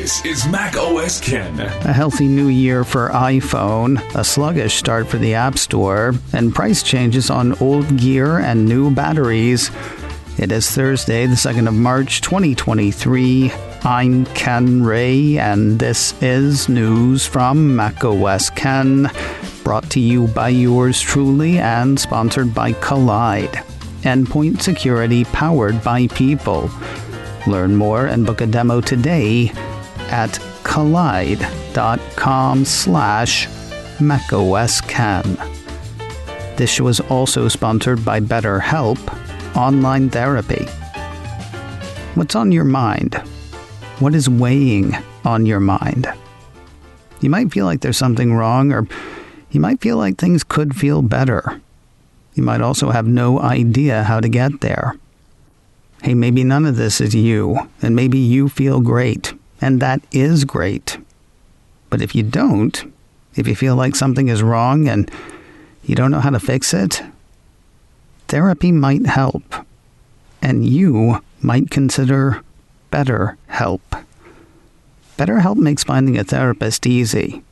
This is Mac OS Ken. A healthy new year for iPhone, a sluggish start for the App Store, and price changes on old gear and new batteries. It is Thursday, the 2nd of March, 2023. I'm Ken Ray, and this is news from Mac OS Ken, brought to you by yours truly and sponsored by Collide. Endpoint security powered by people. Learn more and book a demo today at collide.com/macOSCan. This show is also sponsored by BetterHelp, online therapy. What's on your mind? What is weighing on your mind? You might feel like there's something wrong, or you might feel like things could feel better. You might also have no idea how to get there. Hey, maybe none of this is you, and maybe you feel great, and that is great. But if you don't, if you feel like something is wrong and you don't know how to fix it, therapy might help, and you might consider BetterHelp. BetterHelp makes finding a therapist easy.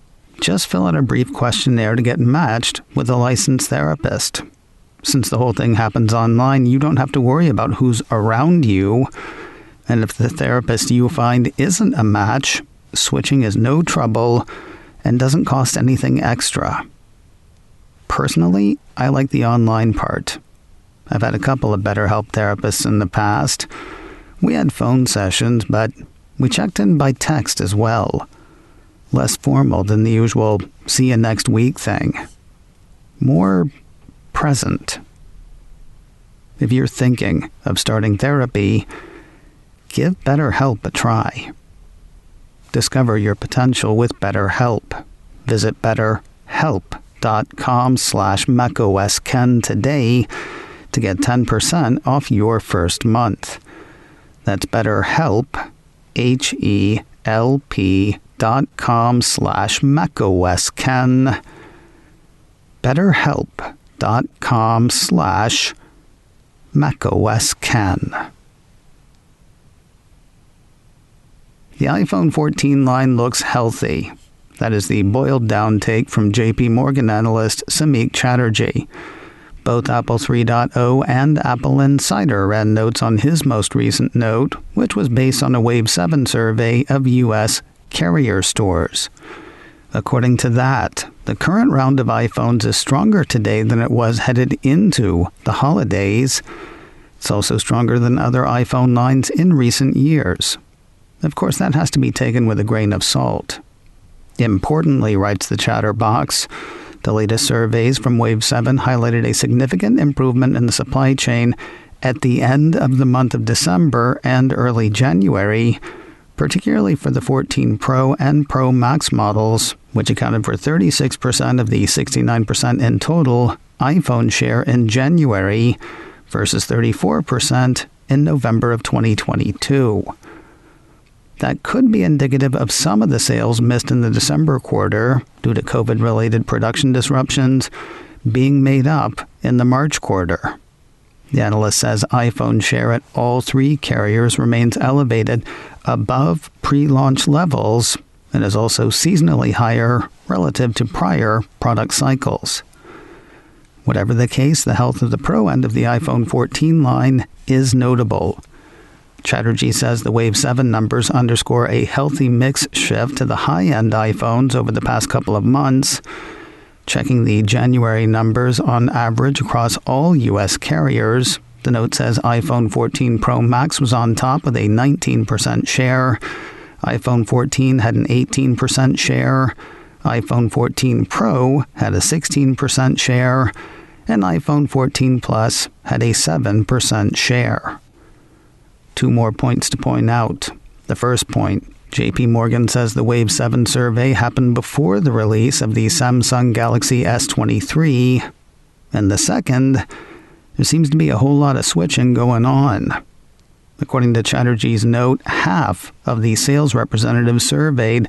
Just fill out a brief questionnaire to get matched with a licensed therapist. Since the whole thing happens online, you don't have to worry about who's around you. And if the therapist you find isn't a match, switching is no trouble and doesn't cost anything extra. Personally, I like the online part. I've had a couple of BetterHelp therapists in the past. We had phone sessions, but we checked in by text as well. Less formal than the usual see you next week thing. More present. If you're thinking of starting therapy, give BetterHelp a try. Discover your potential with BetterHelp. Visit betterhelp.com/macOSCen today to get 10% off your first month. That's BetterHelp, HELP.com/macOSCen. BetterHelp.com/macOSCen. The iPhone 14 line looks healthy. That is the boiled-down take from JP Morgan analyst Samik Chatterjee. Both Apple 3.0 and Apple Insider ran notes on his most recent note, which was based on a Wave 7 survey of U.S. carrier stores. According to that, the current round of iPhones is stronger today than it was headed into the holidays. It's also stronger than other iPhone lines in recent years. Of course, that has to be taken with a grain of salt. Importantly, writes the Chatterbox, the latest surveys from Wave 7 highlighted a significant improvement in the supply chain at the end of the month of December and early January, particularly for the 14 Pro and Pro Max models, which accounted for 36% of the 69% in total iPhone share in January versus 34% in November of 2022. That could be indicative of some of the sales missed in the December quarter due to COVID-related production disruptions being made up in the March quarter. The analyst says iPhone share at all three carriers remains elevated above pre-launch levels and is also seasonally higher relative to prior product cycles. Whatever the case, the health of the Pro end of the iPhone 14 line is notable. Chatterjee says the Wave 7 numbers underscore a healthy mix shift to the high-end iPhones over the past couple of months. Checking the January numbers on average across all U.S. carriers, the note says iPhone 14 Pro Max was on top with a 19% share. iPhone 14 had an 18% share. iPhone 14 Pro had a 16% share. And iPhone 14 Plus had a 7% share. Two more points to point out. The first point, JP Morgan says the Wave 7 survey happened before the release of the Samsung Galaxy S23. And the second, there seems to be a whole lot of switching going on. According to Chatterjee's note, half of the sales representatives surveyed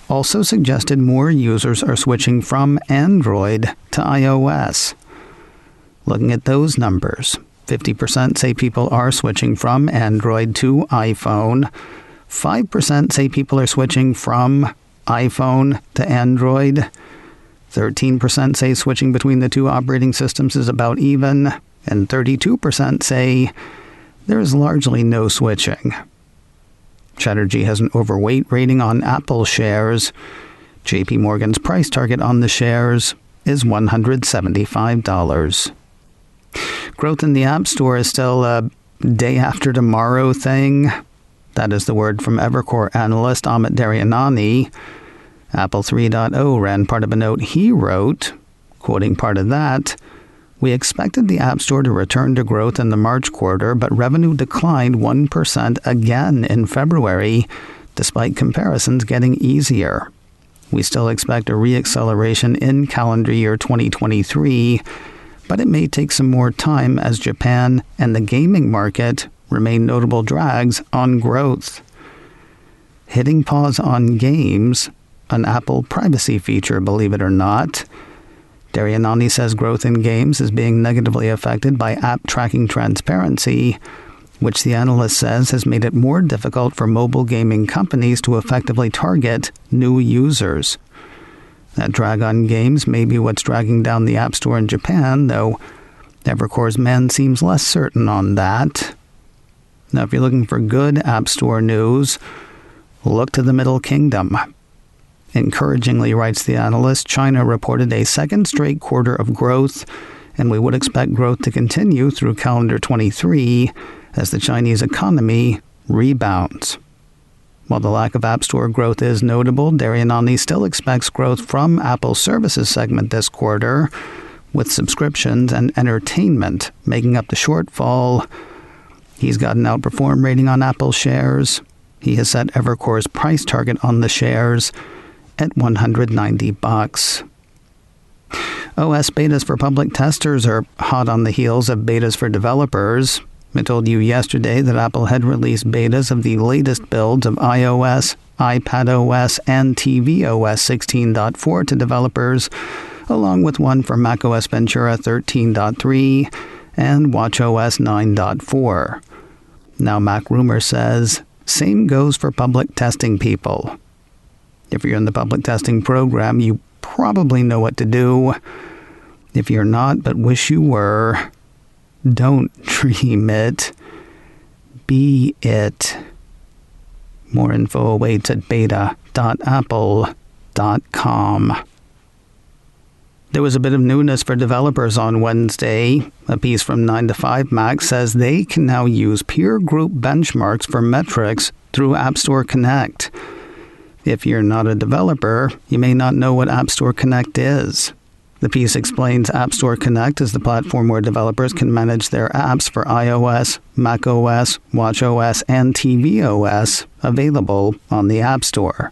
also suggested more users are switching from Android to iOS. Looking at those numbers, 50% say people are switching from Android to iPhone. 5% say people are switching from iPhone to Android. 13% say switching between the two operating systems is about even. And 32% say there is largely no switching. Chatterjee has an overweight rating on Apple shares. JP Morgan's price target on the shares is $175. Growth in the App Store is still a day after tomorrow thing. That is the word from Evercore analyst Amit Daryanani. Apple 3.0 ran part of a note he wrote, quoting part of that, "We expected the App Store to return to growth in the March quarter, but revenue declined 1% again in February, despite comparisons getting easier. We still expect a re-acceleration in calendar year 2023, but it may take some more time as Japan and the gaming market remain notable drags on growth." Hitting pause on games, an Apple privacy feature, believe it or not. Daryanani says growth in games is being negatively affected by app tracking transparency, which the analyst says has made it more difficult for mobile gaming companies to effectively target new users. That drag on games may be what's dragging down the App Store in Japan, though Evercore's man seems less certain on that. Now, if you're looking for good App Store news, look to the Middle Kingdom. Encouragingly, writes the analyst, China reported a second straight quarter of growth, and we would expect growth to continue through calendar 23 as the Chinese economy rebounds. While the lack of App Store growth is notable, Daryanani still expects growth from Apple's services segment this quarter, with subscriptions and entertainment making up the shortfall. He's got an outperform rating on Apple shares. He has set Evercore's price target on the shares at $190. OS betas for public testers are hot on the heels of betas for developers. I told you yesterday that Apple had released betas of the latest builds of iOS, iPadOS, and tvOS 16.4 to developers, along with one for macOS Ventura 13.3 and watchOS 9.4. Now MacRumor says, same goes for public testing people. If you're in the public testing program, you probably know what to do. If you're not, but wish you were, don't dream it. Be it. More info awaits at beta.apple.com. There was a bit of newness for developers on Wednesday. A piece from 9 to 5 Mac says they can now use peer group benchmarks for metrics through App Store Connect. If you're not a developer, you may not know what App Store Connect is. The piece explains App Store Connect is the platform where developers can manage their apps for iOS, macOS, watchOS, and tvOS available on the App Store.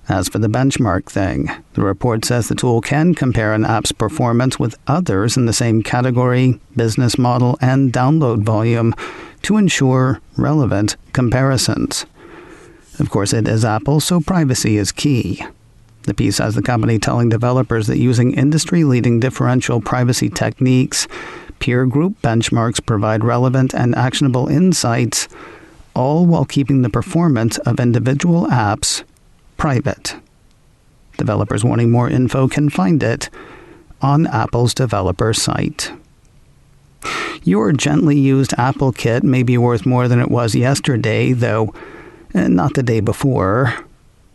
As for the benchmark thing, the report says the tool can compare an app's performance with others in the same category, business model, and download volume to ensure relevant comparisons. Of course, it is Apple, so privacy is key. The piece has the company telling developers that using industry-leading differential privacy techniques, peer group benchmarks provide relevant and actionable insights, all while keeping the performance of individual apps private. Developers wanting more info can find it on Apple's developer site. Your gently used Apple kit may be worth more than it was yesterday, though not the day before.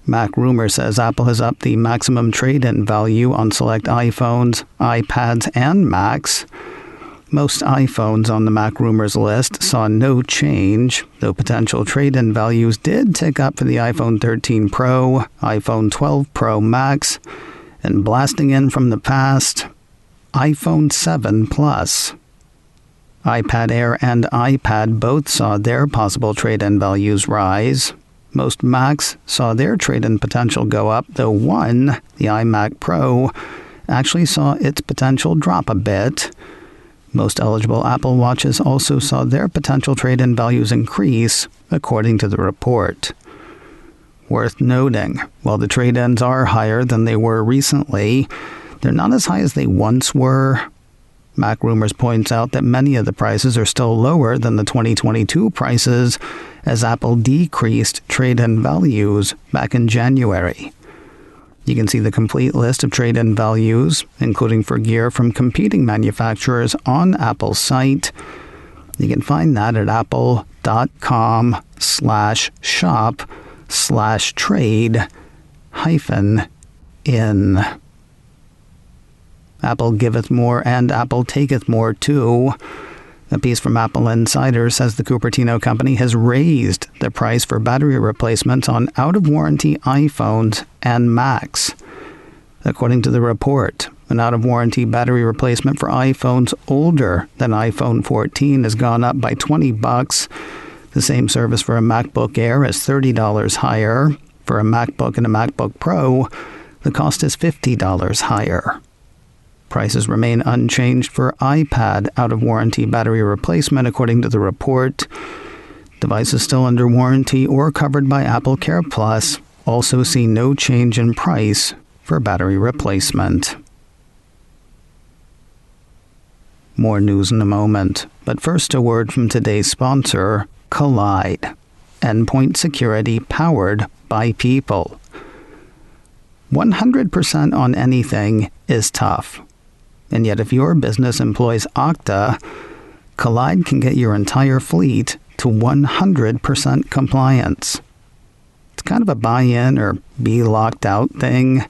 MacRumor says Apple has upped the maximum trade-in value on select iPhones, iPads, and Macs. Most iPhones on the MacRumors list saw no change, though potential trade-in values did tick up for the iPhone 13 Pro, iPhone 12 Pro Max, and blasting in from the past, iPhone 7 Plus. iPad Air and iPad both saw their possible trade-in values rise. Most Macs saw their trade-in potential go up, though one, the iMac Pro, actually saw its potential drop a bit. Most eligible Apple Watches also saw their potential trade-in values increase, according to the report. Worth noting, while the trade-ins are higher than they were recently, they're not as high as they once were. Mac Rumors points out that many of the prices are still lower than the 2022 prices as Apple decreased trade-in values back in January. You can see the complete list of trade-in values, including for gear from competing manufacturers, on Apple's site. You can find that at apple.com/shop/trade-in. Apple giveth more and Apple taketh more too. A piece from Apple Insider says the Cupertino company has raised the price for battery replacements on out-of-warranty iPhones and Macs. According to the report, an out-of-warranty battery replacement for iPhones older than iPhone 14 has gone up by $20. The same service for a MacBook Air is $30 higher. For a MacBook and a MacBook Pro, the cost is $50 higher. Prices remain unchanged for iPad out-of-warranty battery replacement, according to the report. Devices still under warranty or covered by Apple Care Plus also see no change in price for battery replacement. More news in a moment, but first a word from today's sponsor, Collide. Endpoint security powered by people. 100% on anything is tough. And yet if your business employs Okta, Collide can get your entire fleet to 100% compliance. It's kind of a buy-in or be locked out thing,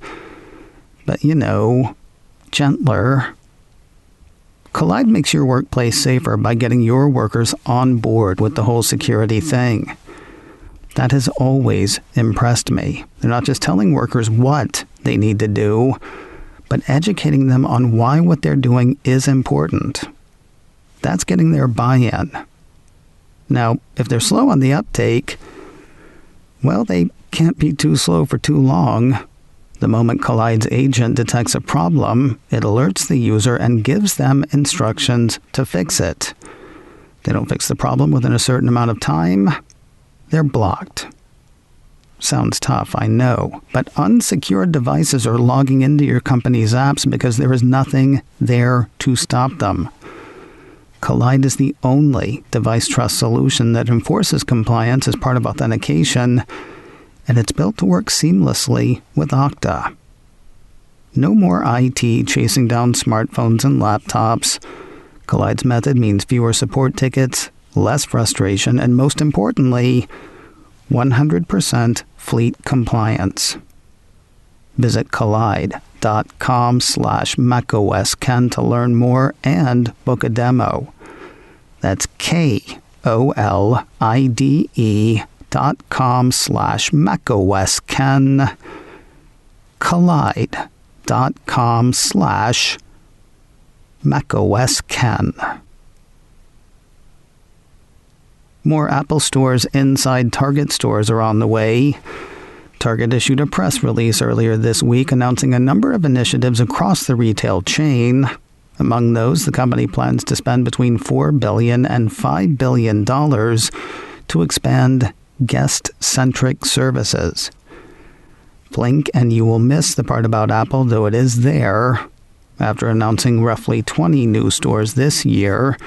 but gentler. Collide makes your workplace safer by getting your workers on board with the whole security thing. That has always impressed me. They're not just telling workers what they need to do, but educating them on why what they're doing is important. That's getting their buy-in. Now, if they're slow on the uptake, well, they can't be too slow for too long. The moment Collide's agent detects a problem, it alerts the user and gives them instructions to fix it. They don't fix the problem within a certain amount of time, they're blocked. Sounds tough, I know, but unsecured devices are logging into your company's apps because there is nothing there to stop them. Collide is the only device trust solution that enforces compliance as part of authentication, and it's built to work seamlessly with Okta. No more IT chasing down smartphones and laptops. Collide's method means fewer support tickets, less frustration, and most importantly, 100% fleet compliance. Visit collide.com/macOSKen to learn more and book a demo. That's KOLIDE.com/macOSKen. Collide.com/macOSKen. More Apple stores inside Target stores are on the way. Target issued a press release earlier this week announcing a number of initiatives across the retail chain. Among those, the company plans to spend between $4 billion and $5 billion to expand guest-centric services. Blink and you will miss the part about Apple, though it is there. After announcing roughly 20 new stores this year,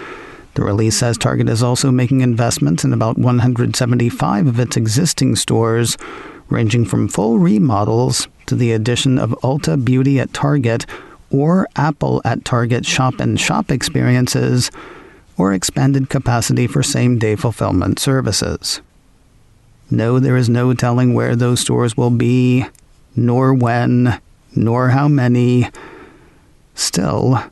the release says Target is also making investments in about 175 of its existing stores, ranging from full remodels to the addition of Ulta Beauty at Target or Apple at Target shop-in-shop experiences, or expanded capacity for same-day fulfillment services. No, there is no telling where those stores will be, nor when, nor how many. Still,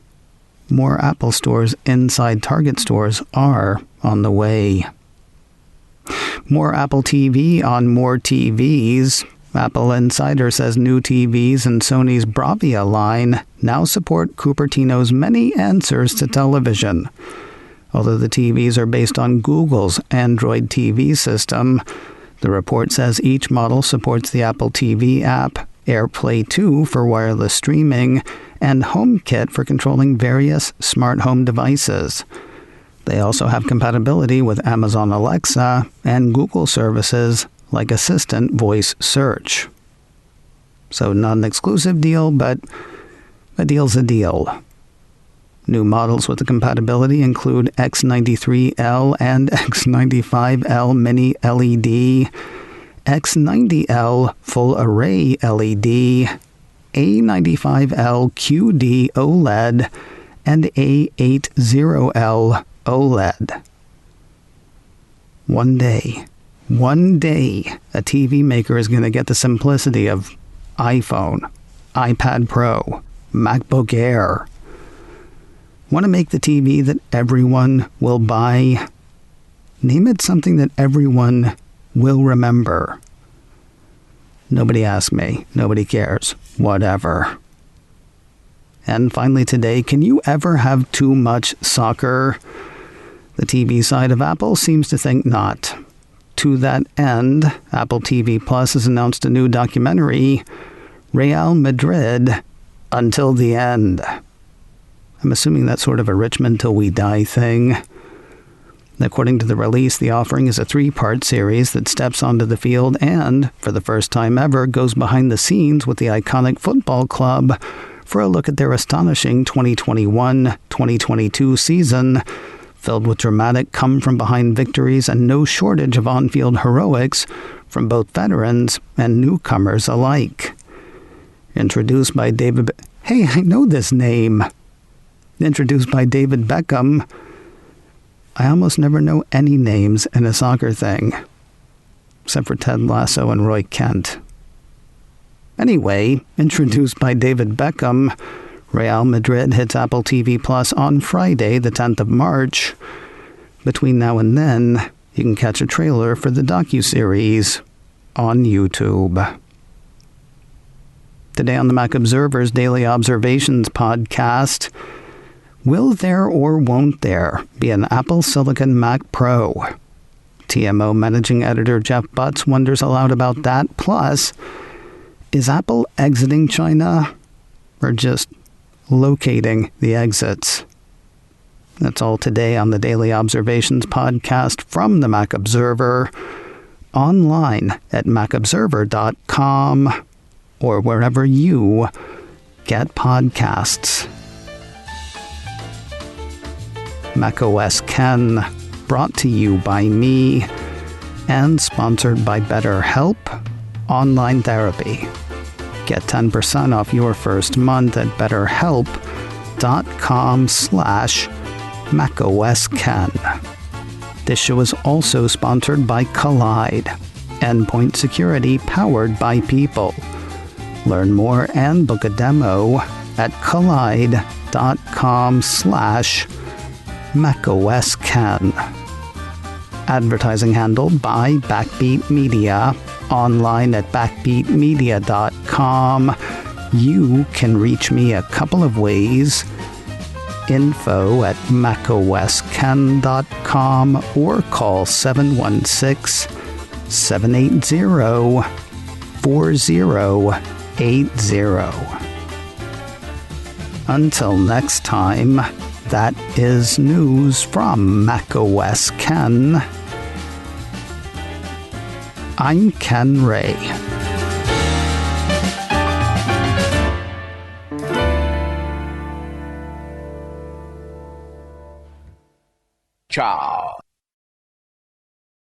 more Apple stores inside Target stores are on the way. More Apple TV on more TVs. Apple Insider says new TVs in Sony's Bravia line now support Cupertino's many answers to television. Although the TVs are based on Google's Android TV system, the report says each model supports the Apple TV app, AirPlay 2 for wireless streaming, and HomeKit for controlling various smart home devices. They also have compatibility with Amazon Alexa and Google services like Assistant Voice Search. So not an exclusive deal, but a deal's a deal. New models with the compatibility include X93L and X95L Mini LED, X90L Full Array LED, A95L QD OLED, and A80L OLED. One day, a TV maker is going to get the simplicity of iPhone, iPad Pro, MacBook Air. Want to make the TV that everyone will buy? Name it something that everyone will remember. Nobody asked me. Nobody cares. Whatever. And finally today, can you ever have too much soccer? The TV side of Apple seems to think not. To that end, Apple TV Plus has announced a new documentary, Real Madrid, Until the End. I'm assuming that's sort of a Richmond Till We Die thing. According to the release, the offering is a 3-part series that steps onto the field and, for the first time ever, goes behind the scenes with the iconic football club for a look at their astonishing 2021-2022 season, filled with dramatic come-from-behind victories and no shortage of on-field heroics from both veterans and newcomers alike. Introduced by David... Hey, I know this name! Introduced by David Beckham. I almost never know any names in a soccer thing, except for Ted Lasso and Roy Kent. Anyway, introduced by David Beckham, Real Madrid hits Apple TV Plus on Friday, the 10th of March. Between now and then, you can catch a trailer for the docuseries on YouTube. Today on the Mac Observer's Daily Observations podcast, will there or won't there be an Apple Silicon Mac Pro? TMO managing editor Jeff Butts wonders aloud about that. Plus, is Apple exiting China or just locating the exits? That's all today on the Daily Observations podcast from the Mac Observer, online at macobserver.com or wherever you get podcasts. macOS Ken, brought to you by me and sponsored by BetterHelp Online Therapy. Get 10% off your first month at betterhelp.com/macOSKen. This show is also sponsored by Collide, endpoint security powered by people. Learn more and book a demo at collide.com/macOSKen. Advertising handled by Backbeat Media, online at backbeatmedia.com. You can reach me a couple of ways. Info at macosken.com or call 716-780-4080. Until next time, that is news from macOS Ken. I'm Ken Ray. Ciao.